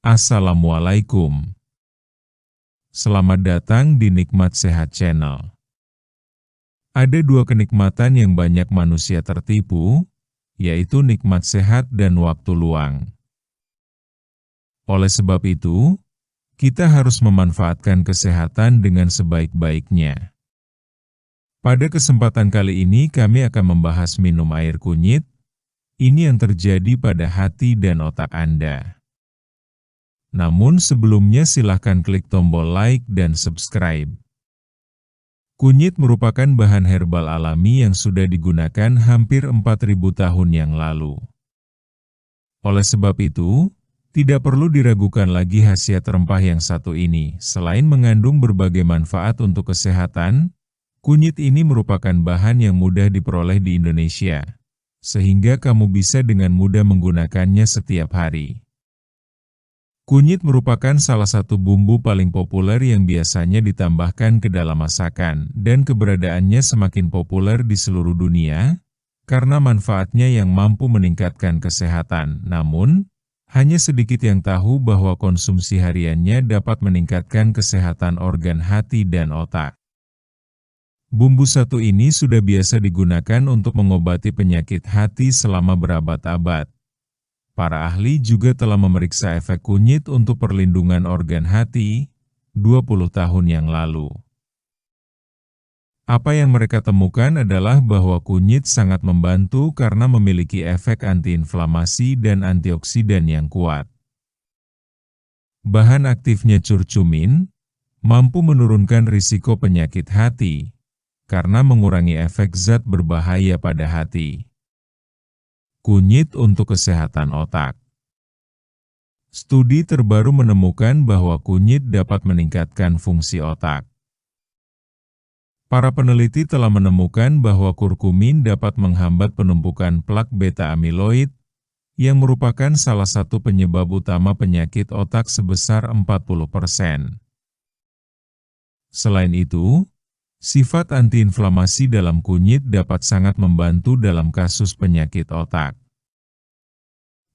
Assalamualaikum. Selamat datang di Nikmat Sehat Channel. Ada dua kenikmatan yang banyak manusia tertipu, yaitu nikmat sehat dan waktu luang. Oleh sebab itu, kita harus memanfaatkan kesehatan dengan sebaik-baiknya. Pada kesempatan kali ini kami akan membahas minum air kunyit. Ini yang terjadi pada hati dan otak Anda. Namun sebelumnya silahkan klik tombol like dan subscribe. Kunyit merupakan bahan herbal alami yang sudah digunakan hampir 4.000 tahun yang lalu. Oleh sebab itu, tidak perlu diragukan lagi khasiat rempah yang satu ini. Selain mengandung berbagai manfaat untuk kesehatan, kunyit ini merupakan bahan yang mudah diperoleh di Indonesia, sehingga kamu bisa dengan mudah menggunakannya setiap hari. Kunyit merupakan salah satu bumbu paling populer yang biasanya ditambahkan ke dalam masakan, dan keberadaannya semakin populer di seluruh dunia, karena manfaatnya yang mampu meningkatkan kesehatan. Namun, hanya sedikit yang tahu bahwa konsumsi hariannya dapat meningkatkan kesehatan organ hati dan otak. Bumbu satu ini sudah biasa digunakan untuk mengobati penyakit hati selama berabad-abad. Para ahli juga telah memeriksa efek kunyit untuk perlindungan organ hati 20 tahun yang lalu. Apa yang mereka temukan adalah bahwa kunyit sangat membantu karena memiliki efek antiinflamasi dan antioksidan yang kuat. Bahan aktifnya curcumin mampu menurunkan risiko penyakit hati karena mengurangi efek zat berbahaya pada hati. Kunyit untuk kesehatan otak. Studi terbaru menemukan bahwa kunyit dapat meningkatkan fungsi otak. Para peneliti telah menemukan bahwa kurkumin dapat menghambat penumpukan plak beta-amiloid, yang merupakan salah satu penyebab utama penyakit otak sebesar 40%. Selain itu, sifat antiinflamasi dalam kunyit dapat sangat membantu dalam kasus penyakit otak.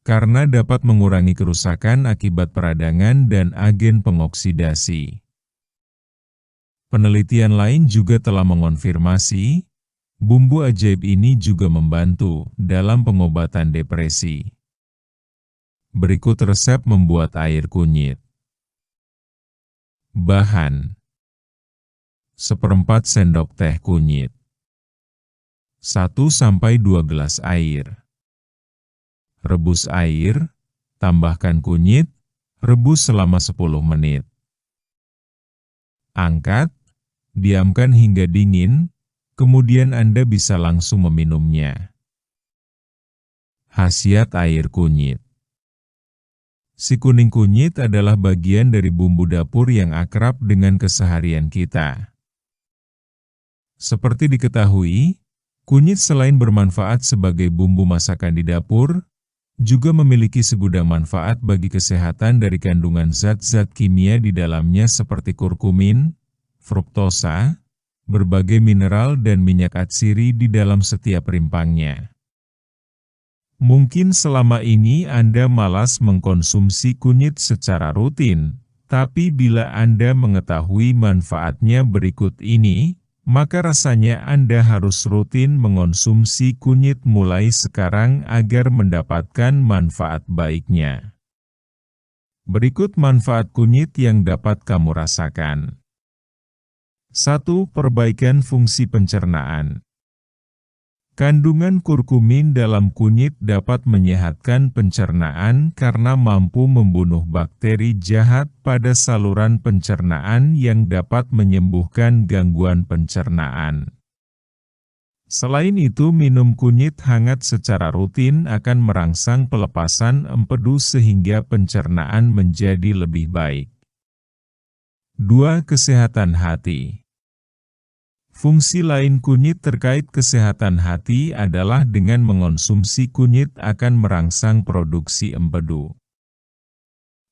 Karena dapat mengurangi kerusakan akibat peradangan dan agen pengoksidasi. Penelitian lain juga telah mengonfirmasi, bumbu ajaib ini juga membantu dalam pengobatan depresi. Berikut resep membuat air kunyit. Bahan: 1/4 sendok teh kunyit, 1-2 gelas air. Rebus air, tambahkan kunyit, rebus selama 10 menit. Angkat, diamkan hingga dingin, kemudian Anda bisa langsung meminumnya. Khasiat air kunyit. Si kuning kunyit adalah bagian dari bumbu dapur yang akrab dengan keseharian kita. Seperti diketahui, kunyit selain bermanfaat sebagai bumbu masakan di dapur, juga memiliki segudang manfaat bagi kesehatan dari kandungan zat-zat kimia di dalamnya seperti kurkumin, fruktosa, berbagai mineral dan minyak atsiri di dalam setiap rimpangnya. Mungkin selama ini Anda malas mengkonsumsi kunyit secara rutin, tapi bila Anda mengetahui manfaatnya berikut ini, maka rasanya Anda harus rutin mengonsumsi kunyit mulai sekarang agar mendapatkan manfaat baiknya. Berikut manfaat kunyit yang dapat kamu rasakan. 1. Perbaikan fungsi pencernaan. Kandungan kurkumin dalam kunyit dapat menyehatkan pencernaan karena mampu membunuh bakteri jahat pada saluran pencernaan yang dapat menyembuhkan gangguan pencernaan. Selain itu, minum kunyit hangat secara rutin akan merangsang pelepasan empedu sehingga pencernaan menjadi lebih baik. 2. Kesehatan hati. Fungsi lain kunyit terkait kesehatan hati adalah dengan mengonsumsi kunyit akan merangsang produksi empedu,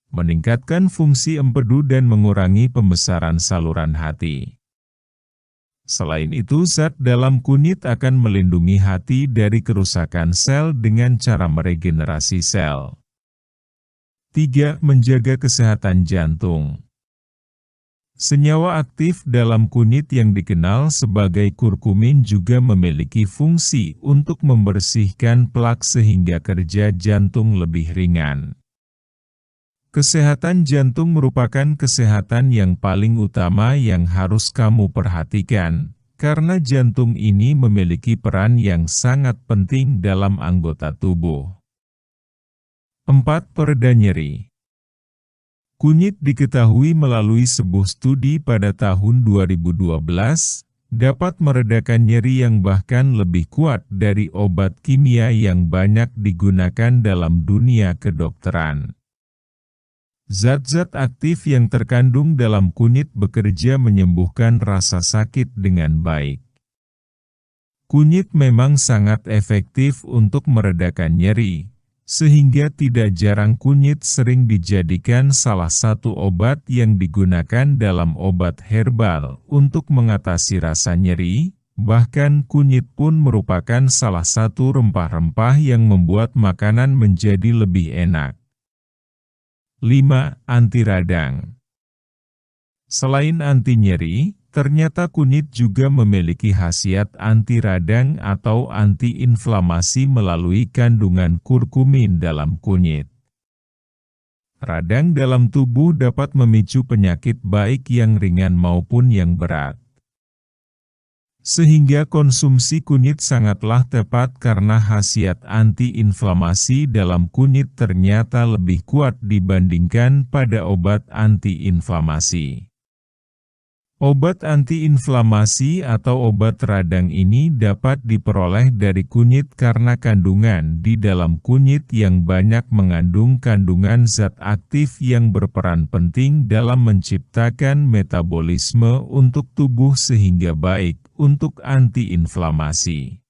meningkatkan fungsi empedu dan mengurangi pembesaran saluran hati. Selain itu, zat dalam kunyit akan melindungi hati dari kerusakan sel dengan cara meregenerasi sel. 3. Menjaga kesehatan jantung. Senyawa aktif dalam kunyit yang dikenal sebagai kurkumin juga memiliki fungsi untuk membersihkan plak sehingga kerja jantung lebih ringan. Kesehatan jantung merupakan kesehatan yang paling utama yang harus kamu perhatikan, karena jantung ini memiliki peran yang sangat penting dalam anggota tubuh. 4. Pereda nyeri. Kunyit diketahui melalui sebuah studi pada tahun 2012, dapat meredakan nyeri yang bahkan lebih kuat dari obat kimia yang banyak digunakan dalam dunia kedokteran. Zat-zat aktif yang terkandung dalam kunyit bekerja menyembuhkan rasa sakit dengan baik. Kunyit memang sangat efektif untuk meredakan nyeri, sehingga tidak jarang kunyit sering dijadikan salah satu obat yang digunakan dalam obat herbal untuk mengatasi rasa nyeri. Bahkan kunyit pun merupakan salah satu rempah-rempah yang membuat makanan menjadi lebih enak. 5. Anti radang. Selain anti nyeri, ternyata kunyit juga memiliki khasiat anti radang atau anti-inflamasi melalui kandungan kurkumin dalam kunyit. Radang dalam tubuh dapat memicu penyakit baik yang ringan maupun yang berat. Sehingga konsumsi kunyit sangatlah tepat karena khasiat anti-inflamasi dalam kunyit ternyata lebih kuat dibandingkan pada obat anti-inflamasi. Obat anti-inflamasi atau obat radang ini dapat diperoleh dari kunyit karena kandungan di dalam kunyit yang banyak mengandung kandungan zat aktif yang berperan penting dalam menciptakan metabolisme untuk tubuh sehingga baik untuk anti-inflamasi.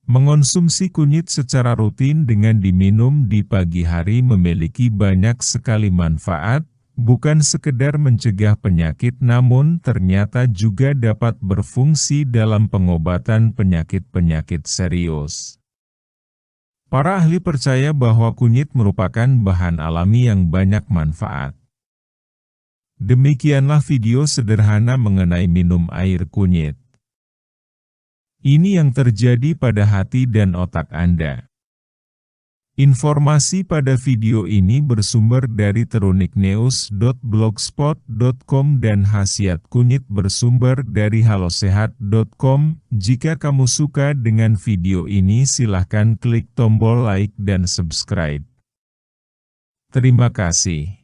Mengonsumsi kunyit secara rutin dengan diminum di pagi hari memiliki banyak sekali manfaat. Bukan sekedar mencegah penyakit namun ternyata juga dapat berfungsi dalam pengobatan penyakit-penyakit serius. Para ahli percaya bahwa kunyit merupakan bahan alami yang banyak manfaat. Demikianlah video sederhana mengenai minum air kunyit. Ini yang terjadi pada hati dan otak Anda. Informasi pada video ini bersumber dari teruniknews.blogspot.com dan khasiat kunyit bersumber dari halosehat.com. Jika kamu suka dengan video ini silahkan klik tombol like dan subscribe. Terima kasih.